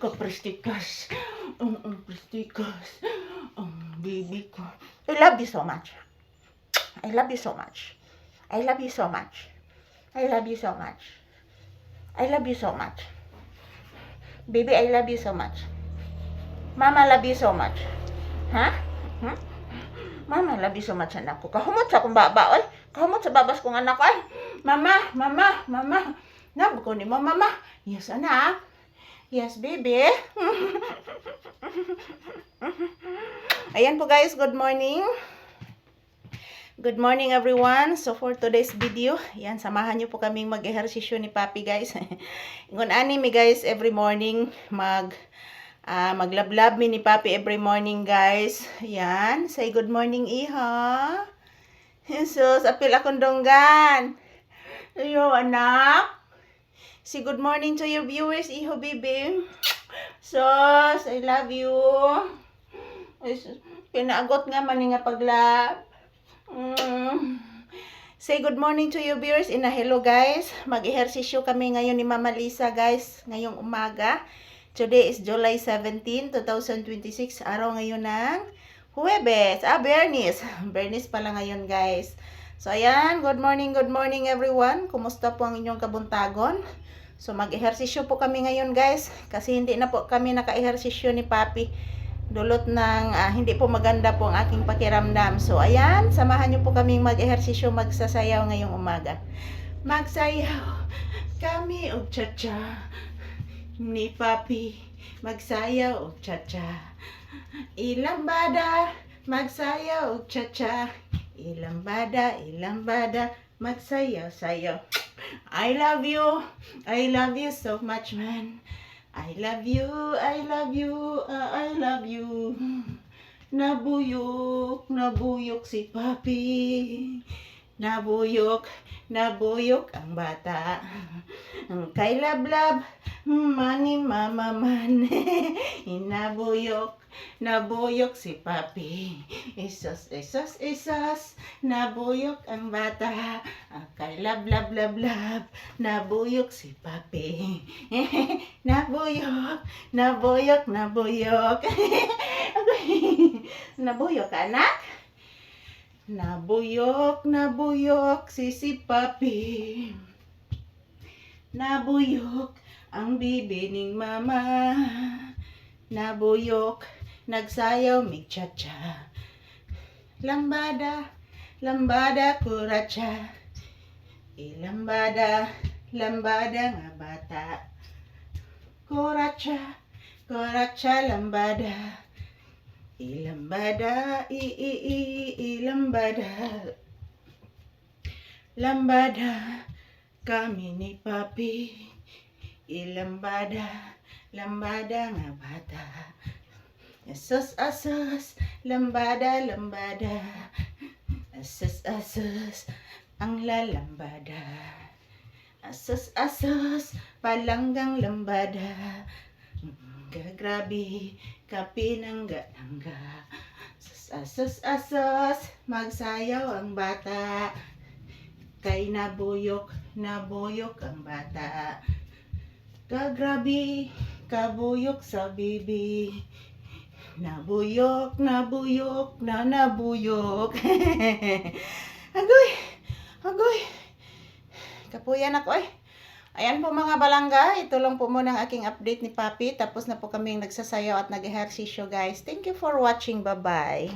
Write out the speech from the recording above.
Kapristikas. Pristikas. Baby ko. I love you so much. I love you so much. I love you so much. I love you so much. I love you so much. Baby, I love you so much. Mama love you so much. Ha? Hmm? Mama love you so much, anak ko. Kahumot sa akong baba, oy. Kahumot sa babas kong anak ko, ay. Mama. Nab ko ni mo, mama. Yes, anak. Yes, baby. Ayan po guys, good morning. Good morning everyone. So for today's video, yan, samahan niyo po kaming mag-ehersisyo ni Papi guys. Ngun ani mi guys, every morning maglablab mi ni Papi every morning guys. Yan, say good morning iha. Jesus, apil akong donggan. Ayo anak. Say good morning to your viewers iho baby. Sos, I love you. Pinaagot nga man nga paglab. Say good morning to your viewers and hello guys. Mag-ehersisyo kami ngayon ni Mama Lisa guys, ngayong umaga. Today is July 17, 2026. Araw ngayon ng Huwebes. Bernis. Bernis pala ngayon guys. So ayan, good morning everyone. Kumusta po ang inyong kabuntagon? So mag-ehersisyo po kami ngayon guys. Kasi hindi na po kami naka-ehersisyo ni Papi. Dulot ng hindi po maganda po ang aking pakiramdam. So ayan, samahan niyo po kaming mag-ehersisyo, magsasayaw ngayong umaga. Magsayaw kami og cha-cha ni Papi. Magsayaw og cha-cha. Ilambada, magsayaw og cha-cha. Ilambada, magsayaw-sayaw. I love you so much man. I love you. Nabuyok si Papi. Nabuyok ang bata. Kay lablab, mani mama man. Nabuyok si Papi. Isos, nabuyok ang bata. Kay lablab, nabuyok si Papi. Nabuyok. Nabuyok anak. Nabuyok si Papi. Nabuyok ang bibi ning mama. Nabuyok, nagsayaw mig cha-cha. Lambada, kuracha. Ilambada nga bata. Kuracha, lambada. Ilambada, ilambada. Lambada, kami ni Papi. Ilambada nga bata. Asos, lambada. Asos, ang lalambada. Asos, palanggang lambada. Grabe, kapinangga-nangga. Asos, magsayaw ang bata. Kay nabuyok ang bata. Kagrabe, kabuyok sa bibi. Nabuyok. Agoy. Kapuyan ako eh. Ayan po mga balangga, ito lang po muna ang aking update ni Papi. Tapos na po kaming nagsasayaw at nag-ehersisyo guys. Thank you for watching. Bye-bye.